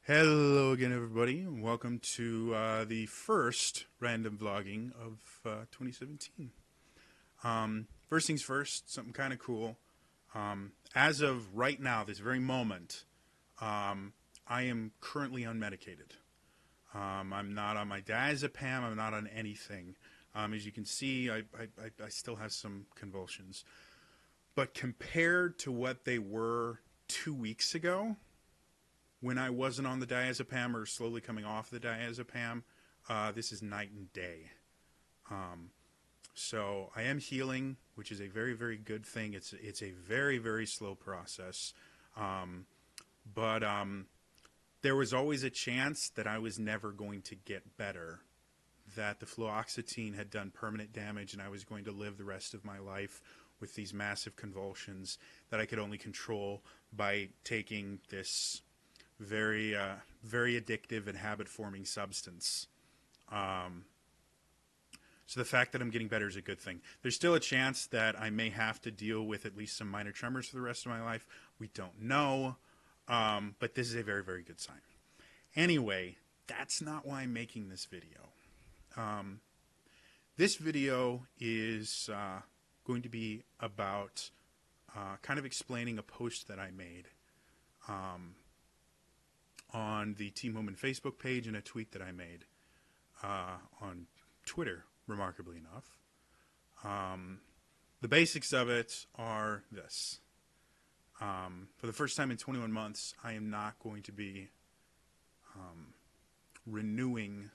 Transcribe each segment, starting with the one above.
Hello again, everybody, and welcome to the first random vlogging of 2017. First things first, something kind of cool. As of right now, this very moment, I am currently unmedicated. I'm not on my diazepam. I'm not on anything. As you can see, I still have some convulsions. But compared to what they were 2 weeks ago, when I wasn't on the diazepam or slowly coming off the diazepam, this is night and day. So I am healing, which is a very, very good thing. It's a very, very slow process. But there was always a chance that I was never going to get better, that the fluoxetine had done permanent damage and I was going to live the rest of my life with these massive convulsions that I could only control by taking this very addictive and habit-forming substance. So the fact that I'm getting better is a good thing. There's still a chance that I may have to deal with at least some minor tremors for the rest of my life. We don't know, but this is a very, very good sign. Anyway, that's not why I'm making this video. This video is going to be about kind of explaining a post that I made on the Team Woman Facebook page and a tweet that I made on Twitter, remarkably enough. The basics of it are this. For the first time in 21 months, I am not going to be renewing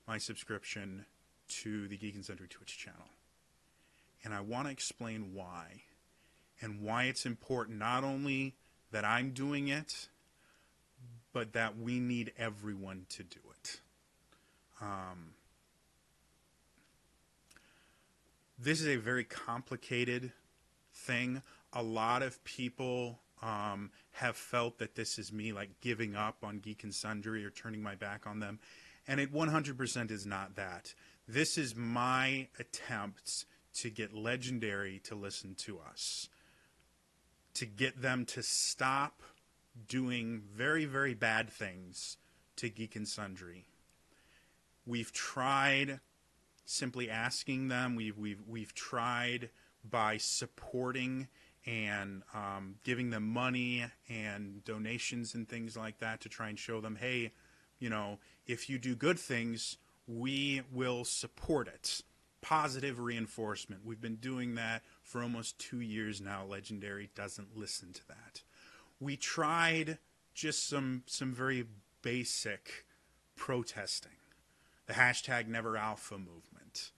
my subscription to the Geek and Sundry Twitch channel. And I want to explain why. And why it's important not only that I'm doing it, but that we need everyone to do it. This is a very complicated thing. A lot of people have felt that this is me like giving up on Geek and Sundry or turning my back on them. And it 100% is not that. This is my attempts to get Legendary to listen to us. To get them to stop doing very, very bad things to Geek and Sundry. We've tried simply asking them. We've tried by supporting and giving them money and donations and things like that to try and show them, hey, you know, if you do good things, we will support it. Positive reinforcement. We've been doing that for almost 2 years now. Legendary doesn't listen to that. We tried just some very basic protesting. The hashtag Never Alpha movement,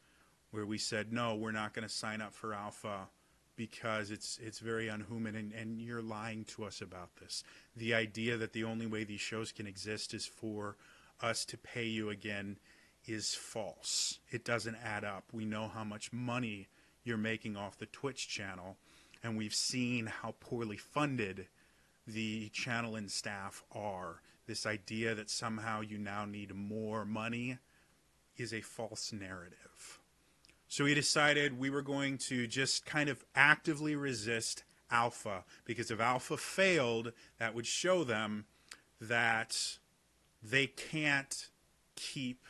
where we said, no, we're not going to sign up for Alpha because it's very unhuman, and you're lying to us about this. The idea that the only way these shows can exist is for us to pay you again is false. It doesn't add up. We know how much money you're making off the Twitch channel, and we've seen how poorly funded the channel and staff are. This idea that somehow you now need more money is a false narrative. So we decided we were going to just kind of actively resist Alpha, because if Alpha failed, that would show them that they can't keep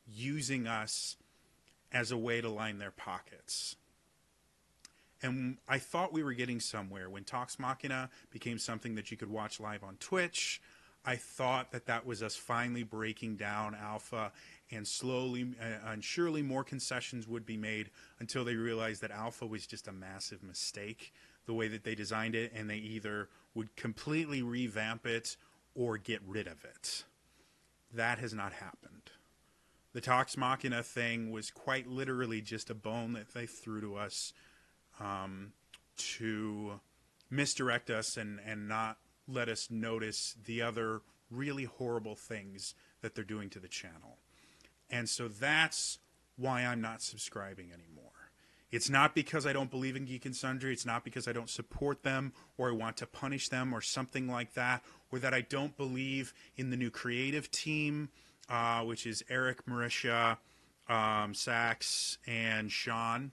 using us as a way to line their pockets. And I thought we were getting somewhere. When Talks Machina became something that you could watch live on Twitch, I thought that that was us finally breaking down Alpha, and slowly and surely more concessions would be made until they realized that Alpha was just a massive mistake, the way that they designed it, and they either would completely revamp it or get rid of it. That has not happened. The Talks Machina thing was quite literally just a bone that they threw to us to misdirect us and not let us notice the other really horrible things that they're doing to the channel. And so that's why I'm not subscribing anymore. It's not because I don't believe in Geek and Sundry. It's not because I don't support them or I want to punish them or something like that, or that I don't believe in the new creative team, which is Eric, Marisha, Sax, and Sean.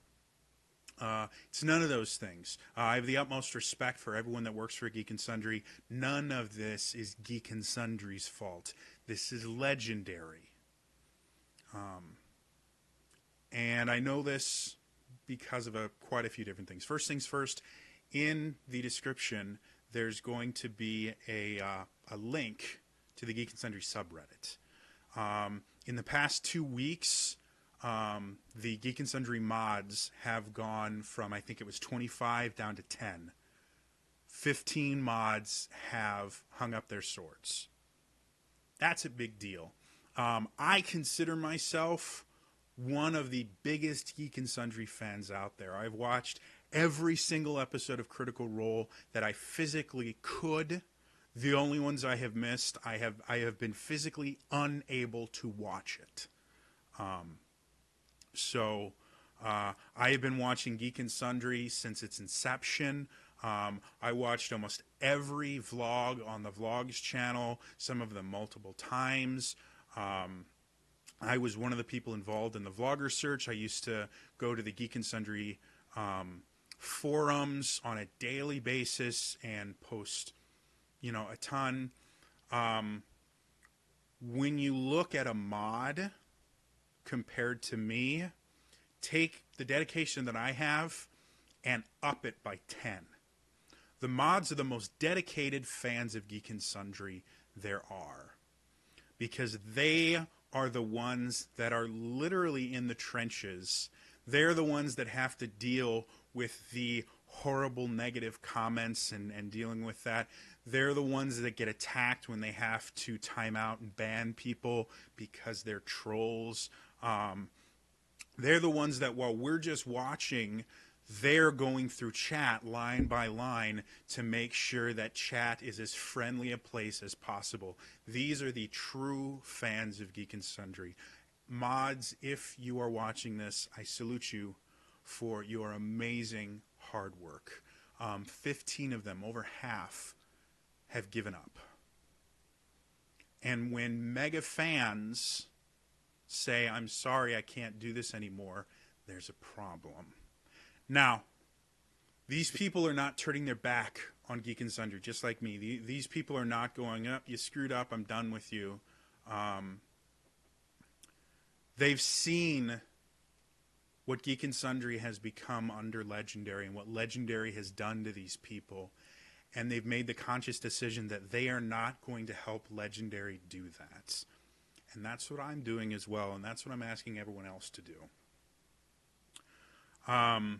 It's none of those things. I have the utmost respect for everyone that works for Geek and Sundry. None of this is Geek and Sundry's fault. This is Legendary. And I know this because of quite a few different things. First things first, in the description, there's going to be a link to the Geek and Sundry subreddit. In the past 2 weeks, the Geek and Sundry mods have gone from, I think it was 25 down to 10. 15 mods have hung up their swords. That's a big deal. I consider myself one of the biggest Geek and Sundry fans out there. I've watched every single episode of Critical Role that I physically could. The only ones I have missed, I have been physically unable to watch it. So I have been watching Geek and Sundry since its inception. I watched almost every vlog on the Vlogs channel, some of them multiple times. I was one of the people involved in the Vlogger search. I used to go to the Geek and Sundry forums on a daily basis and post, a ton. When you look at a mod compared to me, take the dedication that I have and up it by 10. The mods are the most dedicated fans of Geek and Sundry there are, because they are the ones that are literally in the trenches. They're the ones that have to deal with the horrible negative comments and dealing with that. They're the ones that get attacked when they have to time out and ban people because they're trolls. They're the ones that, while we're just watching, they're going through chat line by line to make sure that chat is as friendly a place as possible. These are the true fans of Geek and Sundry. Mods, if you are watching this, I salute you for your amazing hard work. 15 of them, over half, have given up. And when mega fans say, I'm sorry, I can't do this anymore, there's a problem. Now, these people are not turning their back on Geek and Sundry, just like me. These people are not going, up, you screwed up, I'm done with you. They've seen what Geek and Sundry has become under Legendary and what Legendary has done to these people. And they've made the conscious decision that they are not going to help Legendary do that. And that's what I'm doing as well, and that's what I'm asking everyone else to do. I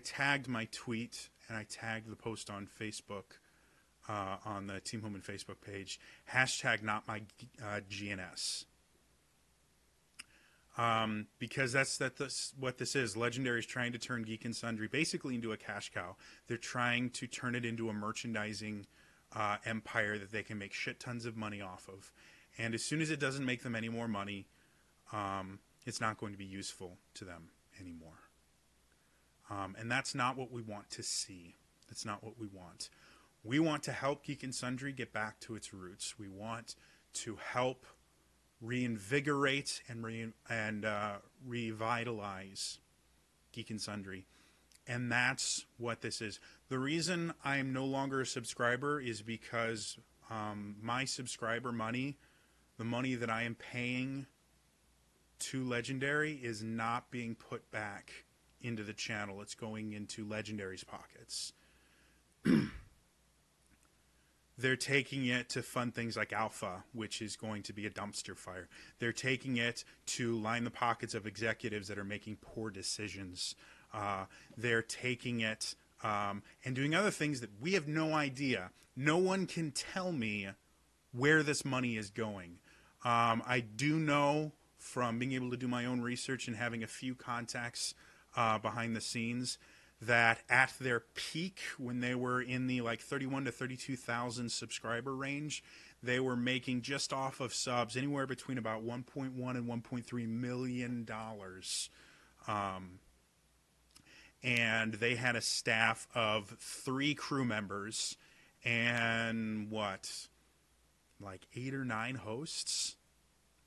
tagged my tweet and I tagged the post on Facebook, on the Team Homan Facebook page, hashtag not my GNS. Because that's what this is. Legendary is trying to turn Geek and Sundry basically into a cash cow. They're trying to turn it into a merchandising empire that they can make shit tons of money off of. And as soon as it doesn't make them any more money, it's not going to be useful to them anymore. And that's not what we want to see. That's not what we want. We want to help Geek and Sundry get back to its roots. We want to help reinvigorate and revitalize Geek and Sundry. And that's what this is. The reason I'm no longer a subscriber is because my subscriber money, the money that I am paying to Legendary, is not being put back into the channel. It's going into Legendary's pockets. They're taking it to fund things like Alpha, which is going to be a dumpster fire. They're taking it to line the pockets of executives that are making poor decisions. They're taking it and doing other things that we have no idea. No one can tell me where this money is going. I do know from being able to do my own research and having a few contacts behind the scenes that at their peak, when they were in the 31 to 32,000 subscriber range, they were making just off of subs anywhere between about $1.1 and $1.3 million. And they had a staff of 3 crew members and 8 or 9 hosts.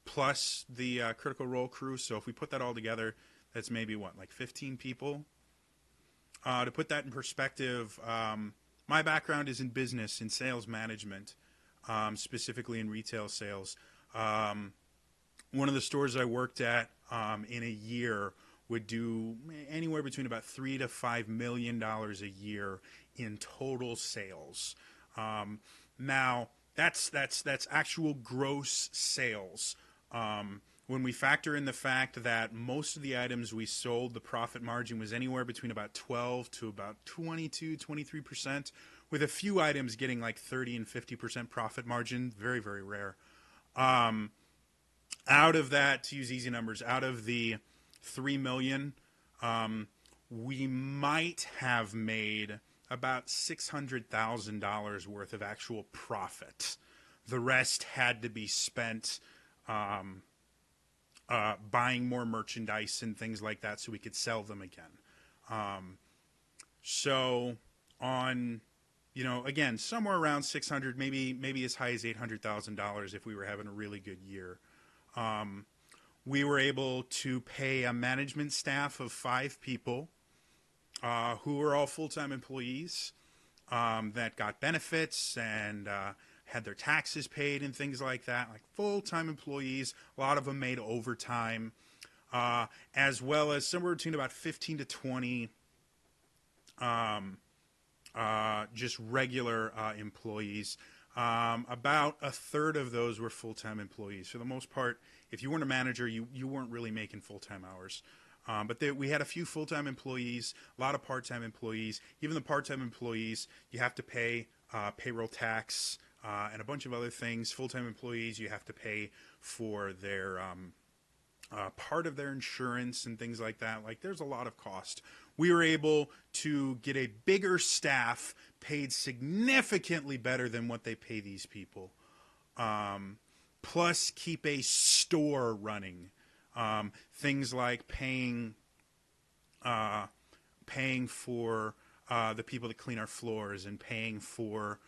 plus the Critical Role crew. So if we put that all together, that's maybe what, like 15 people. To put that in perspective, my background is in business, in sales management, specifically in retail sales. One of the stores I worked at in a year would do anywhere between about $3 to $5 million a year in total sales. Now that's actual gross sales. When we factor in the fact that most of the items we sold, the profit margin was anywhere between about 12 to about 22, 23%, with a few items getting like 30 and 50% profit margin, very, very rare. Out of that, to use easy numbers, out of the 3 million, we might have made about $600,000 worth of actual profit. The rest had to be spent buying more merchandise and things like that so we could sell them again. So on, again, somewhere around 600, maybe as high as $800,000 if we were having a really good year. We were able to pay a management staff of 5 people who were all full-time employees that got benefits and had their taxes paid and things like that, like full-time employees. A lot of them made overtime, as well as somewhere between about 15 to 20 just regular employees. About a third of those were full-time employees. For the most part, if you weren't a manager, you weren't really making full-time hours. But we had a few full-time employees, a lot of part-time employees. Even the part-time employees, you have to pay payroll tax and a bunch of other things. Full-time employees, you have to pay for their part of their insurance and things like that. Like, there's a lot of cost. We were able to get a bigger staff paid significantly better than what they pay these people. Plus keep a store running. Things like paying for the people that clean our floors and paying for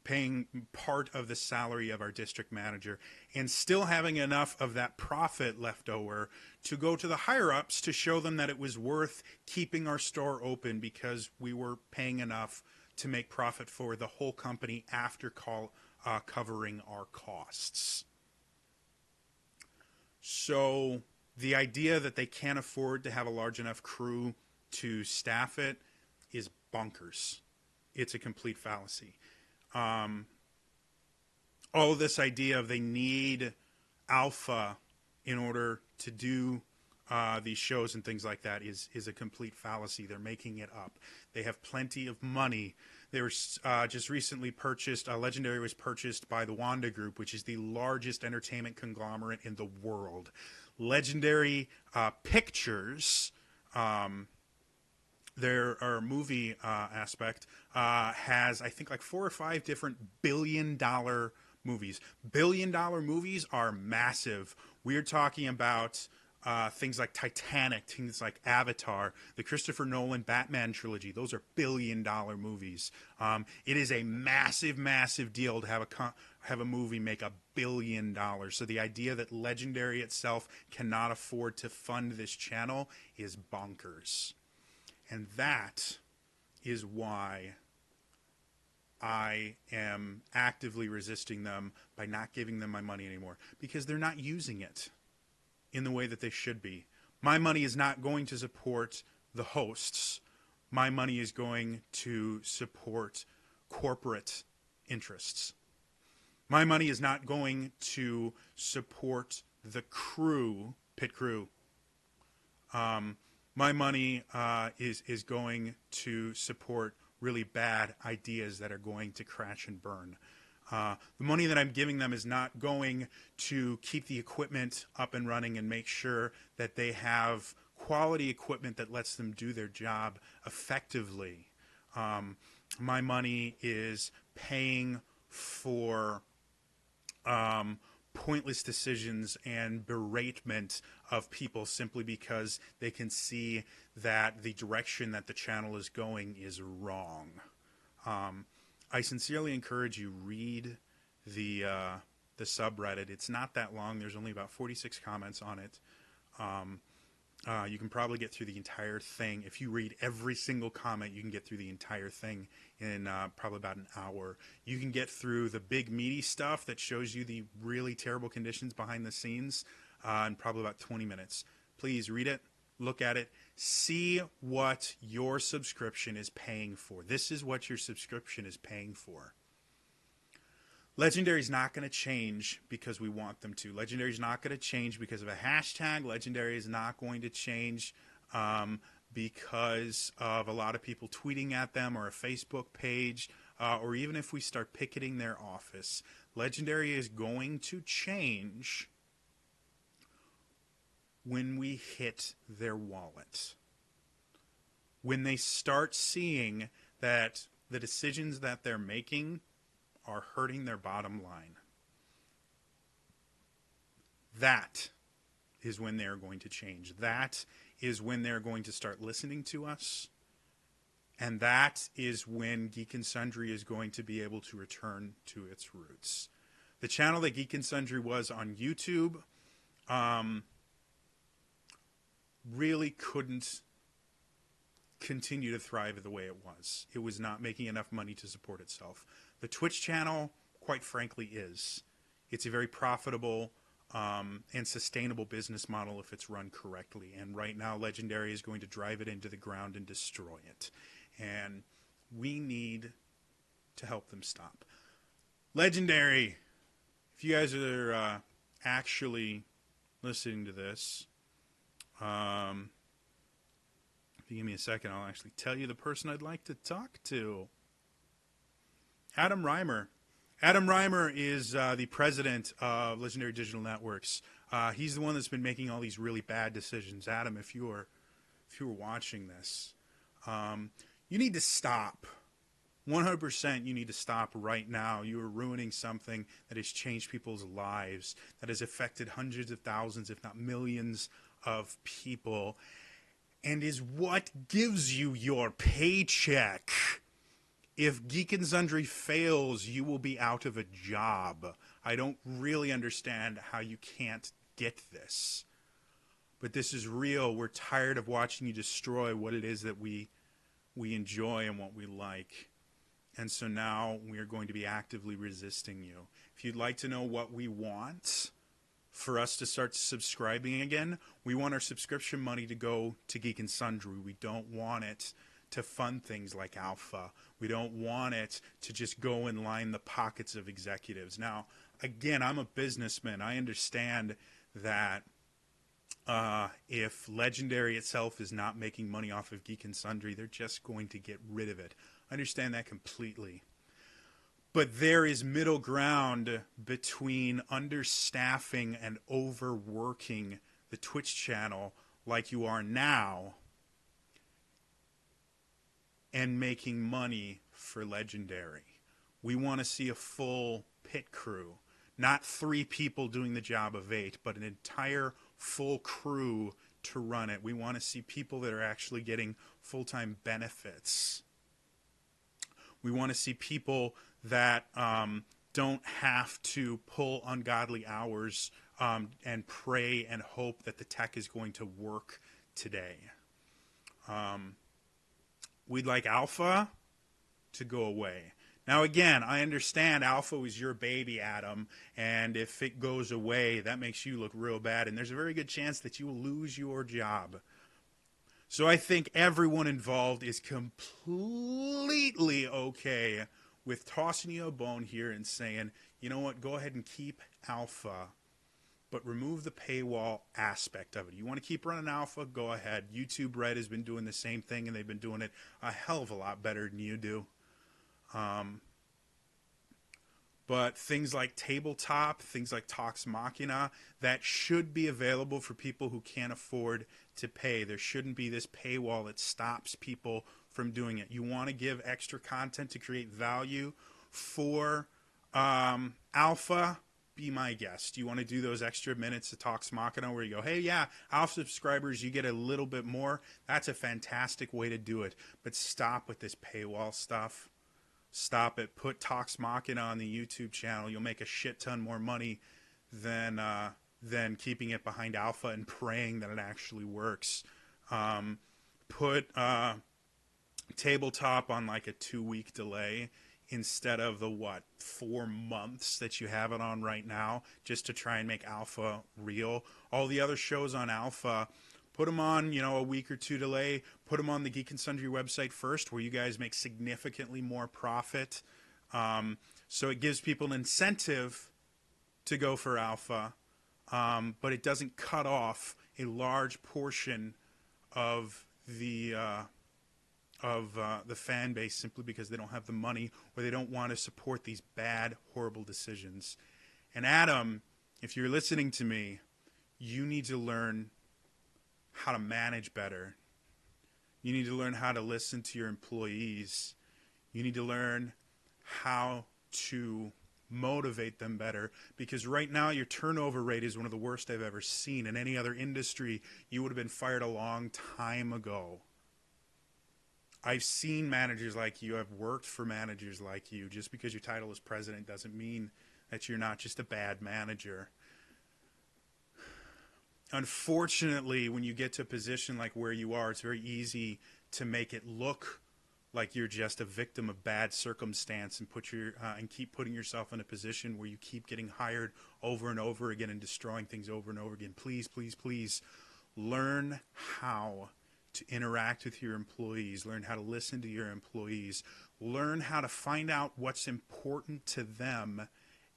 paying part of the salary of our district manager, and still having enough of that profit left over to go to the higher-ups to show them that it was worth keeping our store open because we were paying enough to make profit for the whole company after covering our costs. So the idea that they can't afford to have a large enough crew to staff it is bonkers. It's a complete fallacy. All this idea of they need alpha in order to do these shows and things like that is a complete fallacy. They're making it up. They have plenty of money. They were just recently purchased. Legendary was purchased by the Wanda Group, which is the largest entertainment conglomerate in the world. Legendary Pictures, their movie aspect, has, I think, like 4 or 5 different billion-dollar movies. Billion-dollar movies are massive. We're talking about things like Titanic, things like Avatar, the Christopher Nolan Batman trilogy. Those are billion-dollar movies. It is a massive, massive deal to have a movie make $1 billion. So the idea that Legendary itself cannot afford to fund this channel is bonkers. And that is why I am actively resisting them by not giving them my money anymore, because they're not using it in the way that they should be. My money is not going to support the hosts. My money is going to support corporate interests. My money is not going to support the crew, pit crew. My money is going to support really bad ideas that are going to crash and burn. The money that I'm giving them is not going to keep the equipment up and running and make sure that they have quality equipment that lets them do their job effectively. My money is paying for pointless decisions and beratement of people simply because they can see that the direction that the channel is going is wrong. I sincerely encourage you, read the subreddit. It's not that long. There's only about 46 comments on it. You can probably get through the entire thing. If you read every single comment, you can get through the entire thing in probably about an hour. You can get through the big meaty stuff that shows you the really terrible conditions behind the scenes in probably about 20 minutes. Please read it, look at it, see what your subscription is paying for. This is what your subscription is paying for. Legendary is not going to change because we want them to. Legendary is not going to change because of a hashtag. Legendary is not going to change because of a lot of people tweeting at them or a Facebook page, or even if we start picketing their office. Legendary is going to change when we hit their wallet. When they start seeing that the decisions that they're making are hurting their bottom line. That is when they're going to change. That is when they're going to start listening to us. And that is when Geek and Sundry is going to be able to return to its roots. The channel that Geek and Sundry was on YouTube really couldn't continue to thrive the way it was. It was not making enough money to support itself. The Twitch channel, quite frankly, is. It's a very profitable and sustainable business model if it's run correctly. And right now, Legendary is going to drive it into the ground and destroy it. And we need to help them stop. Legendary, if you guys are actually listening to this, if you give me a second, I'll actually tell you the person I'd like to talk to. Adam Reimer. Adam Reimer is the president of Legendary Digital Networks. He's the one that's been making all these really bad decisions. Adam, if you were watching this, you need to stop. 100% you need to stop right now. You are ruining something that has changed people's lives, that has affected hundreds of thousands, if not millions of people, and is what gives you your paycheck. If Geek and Sundry fails, you will be out of a job. I don't really understand how you can't get this. But this is real. We're tired of watching you destroy what it is that we enjoy and what we like. And so now we are going to be actively resisting you. If you'd like to know what we want for us to start subscribing again, we want our subscription money to go to Geek and Sundry. We don't want it to fund things like Alpha. We don't want it to just go and line the pockets of executives. Now, again, I'm a businessman. I understand that if Legendary itself is not making money off of Geek and Sundry, they're just going to get rid of it. I understand that completely. But there is middle ground between understaffing and overworking the Twitch channel like you are now and making money for Legendary. We want to see a full pit crew. Not 3 people doing the job of 8, but an entire full crew to run it. We want to see people that are actually getting full-time benefits. We want to see people that don't have to pull ungodly hours and pray and hope that the tech is going to work today. We'd like Alpha to go away. Now, again, I understand Alpha is your baby, Adam, and if it goes away, that makes you look real bad, and there's a very good chance that you will lose your job. So I think everyone involved is completely okay with tossing you a bone here and saying, you know what, go ahead and keep Alpha, but remove the paywall aspect of it. You want to keep running Alpha, go ahead. YouTube Red has been doing the same thing, and they've been doing it a hell of a lot better than you do. But things like Tabletop, things like Talks Machina, that should be available for people who can't afford to pay. There shouldn't be this paywall that stops people from doing it. You want to give extra content to create value for Alpha, be my guest. You want to do those extra minutes of Talks Machina where you go, hey, yeah, Alpha subscribers, you get a little bit more. That's a fantastic way to do it. But stop with this paywall stuff. Stop it. Put Talks Machina on the YouTube channel. You'll make a shit ton more money than keeping it behind alpha and praying that it actually works. Put tabletop on like a 2-week delay instead of the 4 months that you have it on right now, just to try and make alpha real. All the other shows on alpha, put them on, a week or 2 delay. Put them on the Geek and Sundry website first, where you guys make significantly more profit. So it gives people an incentive to go for alpha, but it doesn't cut off a large portion of the fan base simply because they don't have the money or they don't want to support these bad, horrible decisions. And Adam, if you're listening to me, you need to learn how to manage better. You need to learn how to listen to your employees. You need to learn how to motivate them better, because right now your turnover rate is one of the worst I've ever seen. In any other industry, you would have been fired a long time ago. I've seen managers like you. I've worked for managers like you. Just because your title is president doesn't mean that you're not just a bad manager. Unfortunately, when you get to a position like where you are, it's very easy to make it look like you're just a victim of bad circumstance and keep putting yourself in a position where you keep getting hired over and over again and destroying things over and over again. Please, please, please learn how to interact with your employees. Learn how to listen to your employees. Learn how to find out what's important to them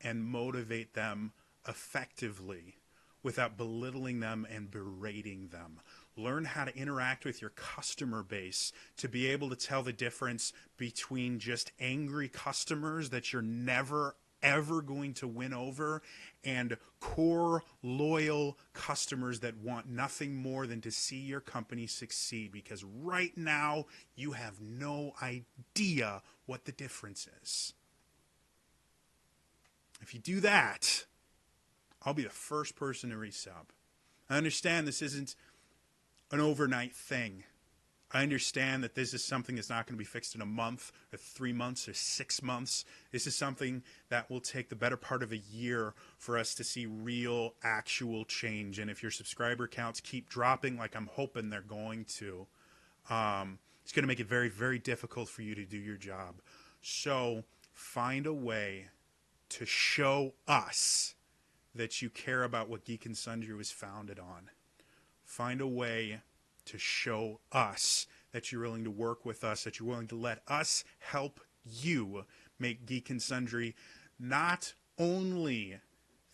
and motivate them effectively without belittling them and berating them. Learn how to interact with your customer base to be able to tell the difference between just angry customers that you're never, ever going to win over and core, loyal customers that want nothing more than to see your company succeed. Because right now, you have no idea what the difference is. If you do that, I'll be the first person to resub. I understand this isn't an overnight thing. I understand that this is something that's not going to be fixed in a month or 3 months or 6 months. This is something that will take the better part of a year for us to see real, actual change. And if your subscriber counts keep dropping like I'm hoping they're going to, it's going to make it very, very difficult for you to do your job. So find a way to show us that you care about what Geek and Sundry was founded on. Find a way to show us that you're willing to work with us, that you're willing to let us help you make Geek and Sundry not only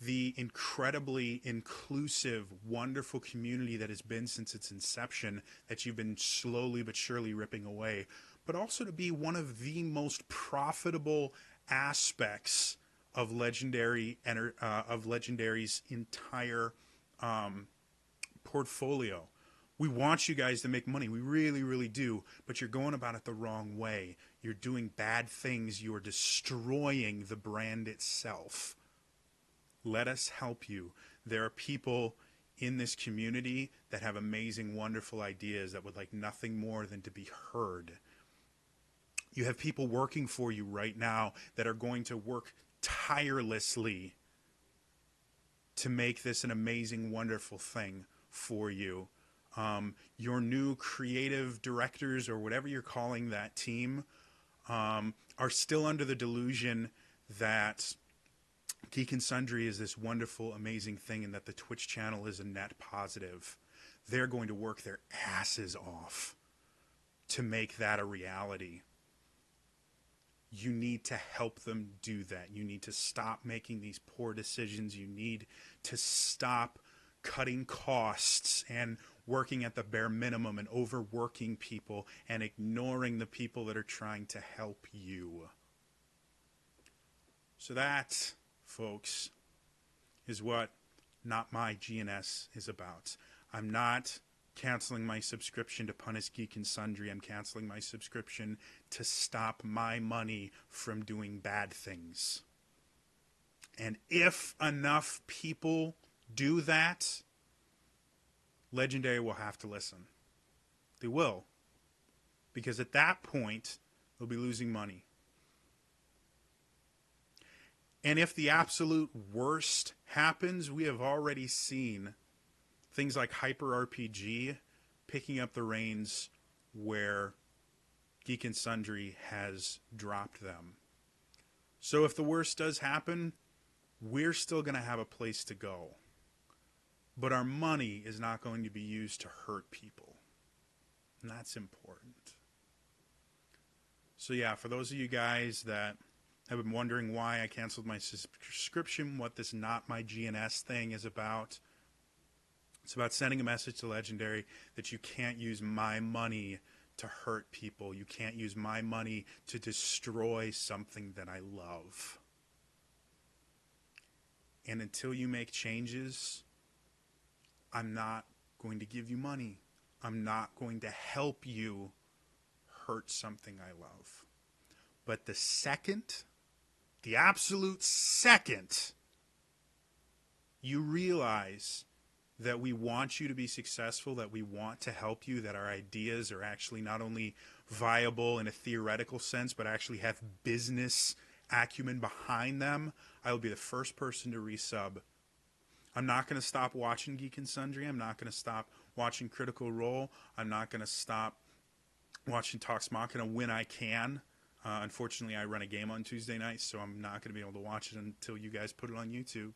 the incredibly inclusive, wonderful community that has been since its inception, that you've been slowly but surely ripping away, but also to be one of the most profitable aspects of Legendary's entire portfolio. We want you guys to make money. We really, really do. But you're going about it the wrong way. You're doing bad things. You're destroying the brand itself. Let us help you. There are people in this community that have amazing, wonderful ideas that would like nothing more than to be heard. You have people working for you right now that are going to work tirelessly to make this an amazing, wonderful thing for you. Your new creative directors, or whatever you're calling that team, are still under the delusion that Geek and Sundry is this wonderful, amazing thing and that the Twitch channel is a net positive. They're going to work their asses off to make that a reality. You need to help them do that. You need to stop making these poor decisions. You need to stop cutting costs and working at the bare minimum and overworking people and ignoring the people that are trying to help you. So that, folks, is what Not My GNS is about. I'm not canceling my subscription to punish Geek and Sundry. I'm canceling my subscription to stop my money from doing bad things. And if enough people do that, Legendary will have to listen. They will. Because at that point, they'll be losing money. And if the absolute worst happens, we have already seen things like Hyper RPG picking up the reins where Geek and Sundry has dropped them. So if the worst does happen, we're still going to have a place to go. But our money is not going to be used to hurt people. And that's important. So yeah, for those of you guys that have been wondering why I canceled my subscription, what this Not My GNS thing is about, it's about sending a message to Legendary that you can't use my money to hurt people. You can't use my money to destroy something that I love. And until you make changes, I'm not going to give you money. I'm not going to help you hurt something I love. But the second, the absolute second, you realize that we want you to be successful, that we want to help you, that our ideas are actually not only viable in a theoretical sense, but actually have business acumen behind them, I will be the first person to resub. I'm not going to stop watching Geek and Sundry. I'm not going to stop watching Critical Role. I'm not going to stop watching Talks Machina when I can. Unfortunately, I run a game on Tuesday nights, so I'm not going to be able to watch it until you guys put it on YouTube.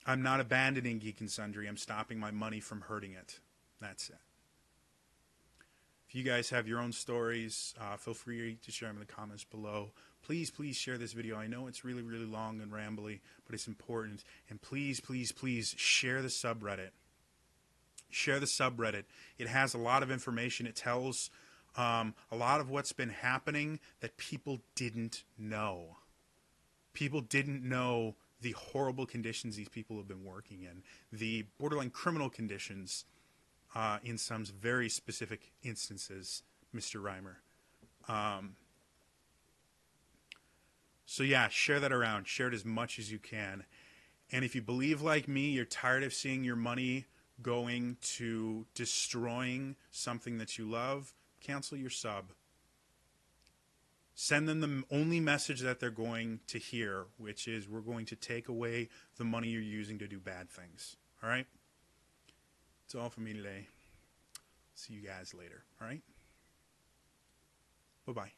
I'm not abandoning Geek and Sundry. I'm stopping my money from hurting it. That's it. If you guys have your own stories, feel free to share them in the comments below. Please, please share this video. I know it's really, really long and rambly, but it's important. And please, please, please share the subreddit. Share the subreddit. It has a lot of information. It tells a lot of what's been happening that people didn't know. People didn't know the horrible conditions these people have been working in, the borderline criminal conditions in some very specific instances, Mr. Reimer. So yeah, share that around. Share it as much as you can. And if you believe like me, you're tired of seeing your money going to destroying something that you love, cancel your sub. Send them the only message that they're going to hear, which is we're going to take away the money you're using to do bad things. All right? That's all for me today. See you guys later. All right? Bye-bye.